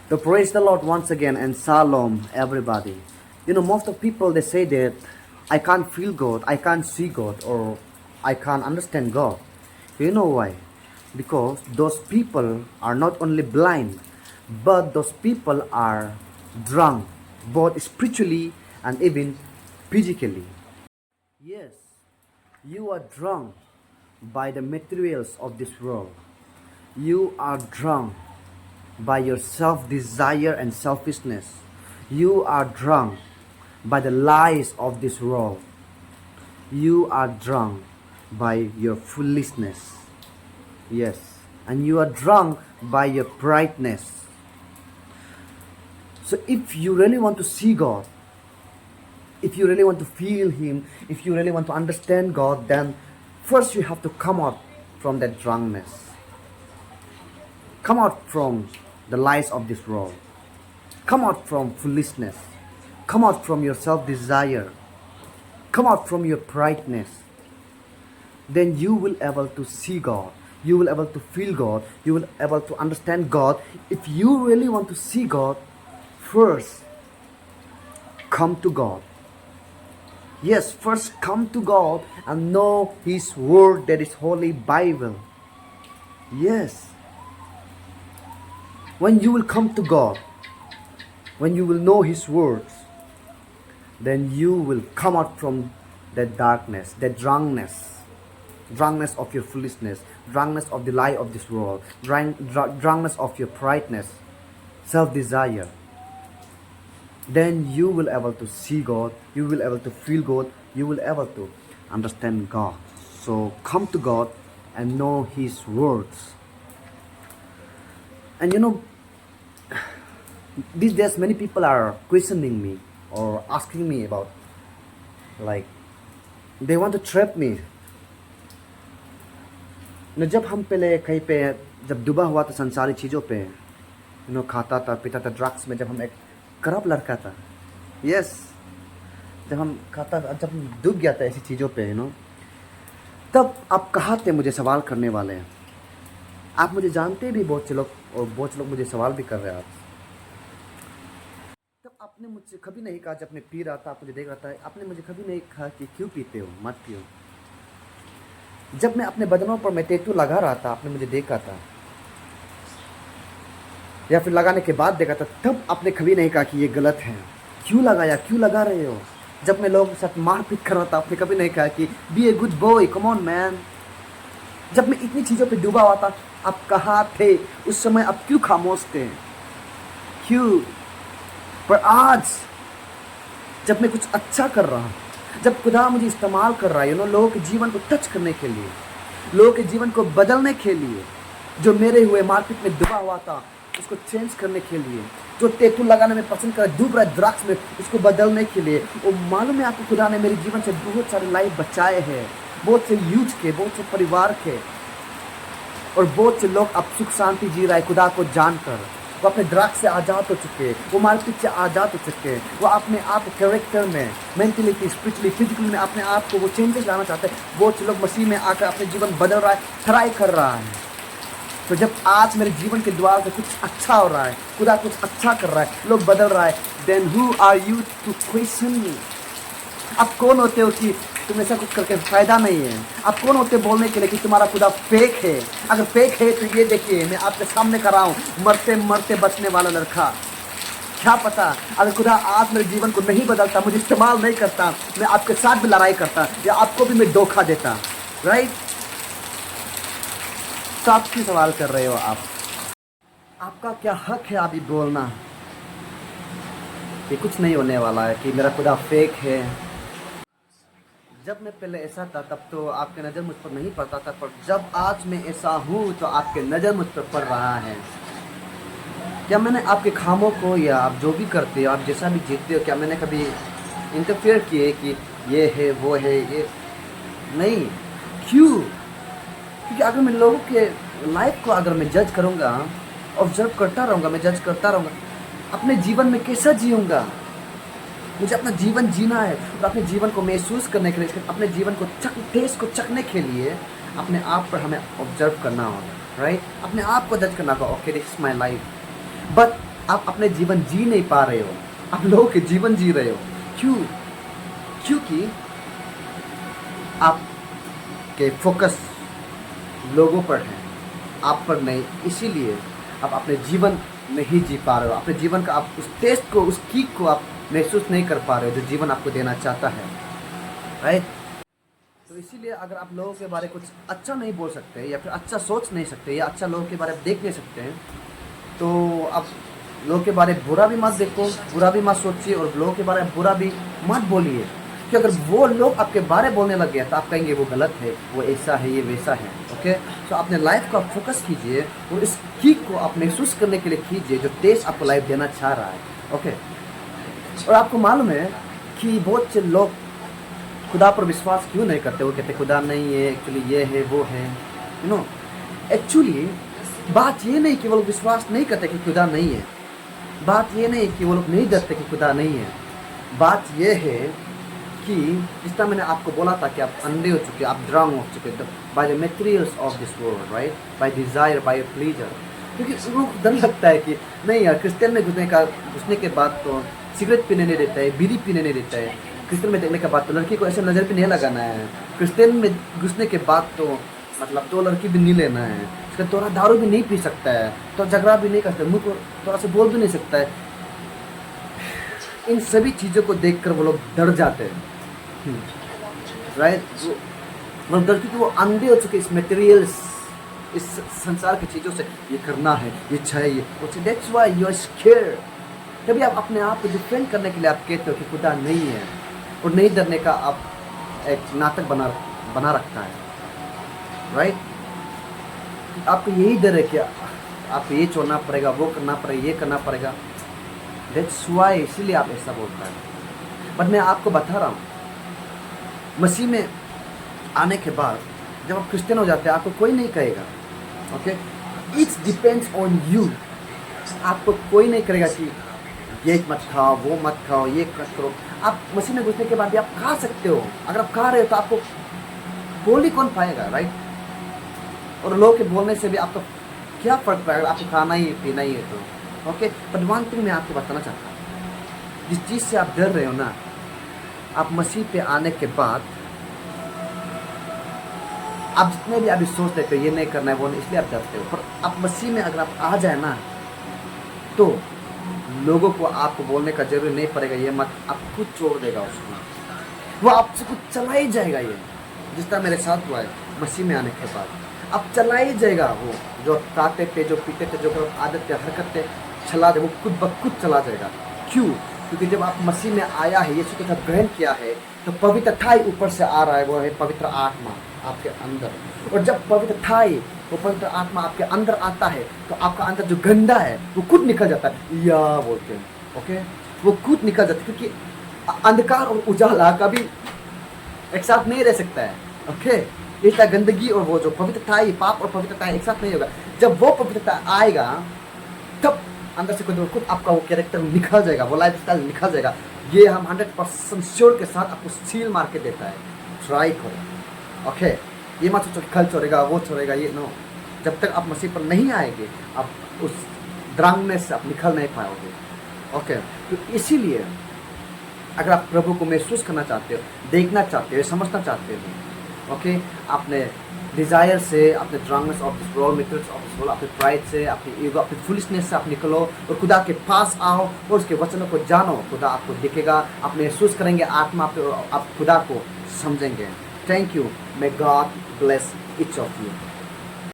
So praise the Lord once again and shalom everybody. Most of people they say that I can't feel God, I can't see God, or I can't understand God. You know why? Because those people are not only blind, but those people are drunk, both spiritually and even physically. Yes, you are drunk by the materials of this world. You are drunk by your self desire and selfishness. You are drunk by the lies of this world. You are drunk by your foolishness. Yes. And you are drunk by your brightness. So if you really want to see God, if you really want to feel Him, if you really want to understand God, then first you have to come out from that drunkenness. Come out from the lies of this world. Come out from foolishness. Come out from your self-desire. Come out from your brightness. Then you will able to see God. You will able to feel God. You will able to understand God. If you really want to see God, first come to God. Yes, first come to God and know His Word, that is Holy Bible. Yes. When you will come to God, when you will know His words, then you will come out from that darkness, that drunkenness of your foolishness, drunkenness of the lie of this world, drunkenness of your brightness, self-desire. Then you will able to see God, you will able to feel God, you will able to understand God. So come to God and know His words. And these days many people are questioning me or asking me about, like, they want to trap me. जब हम पहले कहीं पे जब डूबा हुआ था संसारी चीज़ों पे, खाता था पीता था ड्रग्स में, जब हम एक करप्ट लड़का था, यस, जब हम खाता था, जब हम डूब गया था ऐसी चीज़ों पे, तब आप कहाँ थे मुझे सवाल करने वाले हैं? आप मुझे जानते भी बहुत से लोग, और बहुत से लोग मुझे सवाल भी कर रहे हैं आप। तब आपने मुझसे कभी नहीं कहा, जब मैं पी रहा था, आप मुझे देख रहा था, आपने मुझे कभी नहीं कहा कि क्यों पीते हो, मत पियो। जब मैं अपने बदनों पर मैं टैटू लगा रहा था, आपने मुझे देखा था, या फिर लगाने के बाद देखा था, तब आपने कभी नहीं कहा कि ये गलत है, क्यों लगाया, क्यों लगा रहे हो। जब मैं लोगों के साथ मारपीट कर रहा था, आपने कभी नहीं कहा कि be a good boy, come on man. जब मैं इतनी चीज़ों पे डूबा हुआ था, आप कहाँ थे उस समय? आप क्यों खामोश थे, क्यों? पर आज जब मैं कुछ अच्छा कर रहा हूँ, जब खुदा मुझे इस्तेमाल कर रहा है, लोगों के जीवन को टच करने के लिए, लोगों के जीवन को बदलने के लिए, जो मेरे हुए मार्केट में डूबा हुआ था उसको चेंज करने के लिए, जो टैटू लगाने में पसंद कर डूब रहा है ड्रग्स में, उसको बदलने के लिए, वो मालूम है आपको, खुदा ने मेरे जीवन से बहुत सारे लाइफ बचाए हैं, बहुत से यूथ के, बहुत से परिवार के, और बहुत से लोग अब सुख शांति जी रहा है खुदा को जानकर। वो अपने ड्रग्स से आज़ाद हो चुके हैं, वो मारपीट से आज़ाद हो चुके हैं, वो अपने आप कैरेक्टर में, मेंटलिटी, स्पिरिचुअली, फिजिकली में अपने आप को वो चेंजेस लाना चाहते हैं। बहुत से लोग मसीह में आकर अपने जीवन बदल रहा है, ट्राई कर रहा है। तो जब आज मेरे जीवन के द्वार से कुछ अच्छा हो रहा है, खुदा कुछ अच्छा कर रहा है, लोग बदल रहा है, then who are you to question me? आप कौन होते हो कि तुम ऐसा कुछ करके फ़ायदा नहीं है? आप कौन होते बोलने के लिए कि तुम्हारा खुदा फेक है? अगर फेक है तो ये देखिए, मैं आपके सामने कर रहा हूँ मरते मरते बचने वाला लड़का। क्या पता अगर खुदा आज मेरे जीवन को नहीं बदलता, मुझे इस्तेमाल नहीं करता, मैं आपके साथ भी लड़ाई करता, या आपको भी मैं धोखा देता, राइट? तो आप क्यों सवाल कर रहे हो? आपका क्या हक है अभी बोलना कि कुछ नहीं होने वाला है, कि मेरा खुदा फेक है? जब मैं पहले ऐसा था तब तो आपके नज़र मुझ पर नहीं पड़ता था, पर जब आज मैं ऐसा हूँ तो आपके नज़र मुझ पर पड़ रहा है। क्या मैंने आपके खामों को, या आप जो भी करते हो, आप जैसा भी जीतते हो, क्या मैंने कभी इंटरफेयर किए कि ये है वो है? ये नहीं। क्यों? क्योंकि अगर मैं लोगों के लाइफ को अगर मैं जज करूँगा, ऑब्जर्व करता रहूँगा, मैं जज करता रहूँगा, अपने जीवन में कैसा जीऊँगा? मुझे अपना जीवन जीना है, तो अपने जीवन को महसूस करने के लिए, अपने जीवन को टेस्ट को चखने के लिए अपने आप पर हमें ऑब्जर्व करना होगा, राइट? अपने आप को जज करना होगा, okay this is my life. But आप अपने जीवन जी नहीं पा रहे हो, आप लोगों के जीवन जी रहे हो। क्यों? क्योंकि आपके फोकस लोगों पर है, आप पर नहीं। इसीलिए आप अपने जीवन नहीं जी पा रहे हो, अपने जीवन का आप उस टेस्ट को, उस किक को आप महसूस नहीं कर पा रहे हो जो जीवन आपको देना चाहता है, राइट? तो इसीलिए अगर आप लोगों के बारे में कुछ अच्छा नहीं बोल सकते या फिर अच्छा सोच नहीं सकते या अच्छा लोगों के बारे में देख नहीं सकते हैं, तो आप लोगों के बारे में बुरा भी मत देखो, बुरा भी मत सोचिए और लोगों के बारे में बुरा भी मत बोलिए। कि अगर वो लोग आपके बारे में बोलने लग गया तो आप कहेंगे वो गलत है, वो ऐसा है, ये वैसा है। ओके, तो अपने लाइफ को आप फोकस कीजिए और इस किक को आप महसूस करने के लिए कीजिए जो टेस्ट आपको लाइफ देना चाह रहा है। ओके, और आपको मालूम है कि बहुत से लोग खुदा पर विश्वास क्यों नहीं करते? वो कहते खुदा नहीं है, एक्चुअली ये है, वो है, यू नो। एक्चुअली बात ये नहीं कि वो लोग विश्वास नहीं करते कि खुदा नहीं है, बात ये नहीं कि वो लोग नहीं डरते कि खुदा नहीं है। बात ये है कि जिस तरह मैंने आपको बोला था कि आप अंधे हो चुके, आप ड्रंक हो चुके by the materials of this world, right, by desire, by pleasure. क्योंकि उनको डर लगता है कि नहीं यार, क्रिश्चियन में घुसने के बाद तो सिगरेट पीने नहीं देता है, बीड़ी पीने नहीं देता है, क्रिश्चियन में देखने के बाद तो लड़की को ऐसे नज़र भी नहीं लगाना है, क्रिश्चियन में घुसने के बाद तो मतलब तो लड़की भी नहीं लेना है, उसका थोड़ा दारू भी नहीं पी सकता है, तो झगड़ा भी नहीं कर सकता, मुँह को थोड़ा सा बोल भी नहीं सकता है। इन सभी चीज़ों को देखकर वो लोग डर जाते हैं, राइट? वो डर, क्योंकि वो अंधे हो चुके इस मटेरियल्स, इस संसार की चीज़ों से। ये करना है, ये चाहिए, that's why you are scared. तभी आप अपने आप को डिफेंड करने के लिए आप कहते हो कि खुदा नहीं है, और नहीं डरने का आप एक नाटक बना रखता है, राइट? आपको यही डर है कि आपको ये छोड़ना पड़ेगा, वो करना पड़ेगा, ये करना पड़ेगा। दैट्स व्हाई, इसीलिए आप ऐसा बोलता है। बट मैं आपको बता रहा हूँ, मसीह में आने के बाद जब आप क्रिश्चियन हो जाते हैं आपको कोई नहीं कहेगा। Okay, it's depends on you. आपको कोई नहीं करेगा कि ये मत खाओ, वो मत खाओ, ये मत करो। आप मसीह में घुसने के बाद भी आप खा सकते हो। अगर आप खा रहे हो तो आपको बोल ही कौन पाएगा, राइट? और लोगों के बोलने से भी आपको क्या फर्क पड़ेगा? आपको खाना ही पीना ही है तो। ओके, बट वन थिंग मैं आपको बताना चाहता हूँ, जिस चीज़ से आप डर रहे हो ना, आप मसीह पे आने के बाद आप जितने भी अभी सोच लेते हो ये नहीं करना है, वो नहीं, इसलिए आप डरते हो। पर आप मसीह में अगर आप आ जाए ना, तो लोगों को आपको बोलने का जरूरी नहीं पड़ेगा ये मत, आप खुद छोड़ देगा उसको, वो आपसे कुछ चला ही जाएगा। ये जिस तरह मेरे साथ हुआ है मसीह में आने के बाद, अब चला ही जाएगा। वो जो खाते थे, जो पीते थे, जो आदत थे, हरकतें चला दे, वो खुद ब खुद चला जाएगा। क्यों? क्योंकि जब आप मसीह में आया है, यीशु के साथ ग्रहण किया है, तो पवित्रता ही ऊपर से आ रहा है, वो है पवित्र आत्मा आपके अंदर। और जब पवित्रता ही, वो पवित्र आत्मा आपके अंदर आता है, तो आपका अंदर जो गंदा है वो खुद निकल जाता है, या बोलते हैं। ओके, वो खुद निकल जाता है, क्योंकि अंधकार और उजाला कभी एक साथ नहीं रह सकता है। ओके, इसका गंदगी और वो जो पवित्रता है, पाप और पवित्रता एक साथ नहीं होगा। जब वो पवित्रता आएगा तब अंदर से खुद आपका वो कैरेक्टर निकल जाएगा, वो लाइफ स्टाइल निकल जाएगा। ये हम 100% श्योर के साथ आपको सील मार के देता है। ट्राई करो। ओके, ये मत सोचो कि कल छोड़ेगा, वो छोड़ेगा, ये नो। जब तक आप मसीह पर नहीं आएंगे, आप उस ड्रंकनेस से आप निकल नहीं पाओगे। ओके, तो इसीलिए अगर आप प्रभु को महसूस करना चाहते हो, देखना चाहते हो, समझना चाहते हो, ओके, आपने डिज़ायर से, अपने drunkenness of this world, methods of this world, अपने प्राइड से, अपनी ईगो, अपनी फुलिशनेस से आप निकलो और खुदा के पास आओ और उसके वचनों को जानो। खुदा आपको दिखेगा, आप महसूस करेंगे आत्मा पे, आप खुदा को समझेंगे। Thank you. May God bless each of you.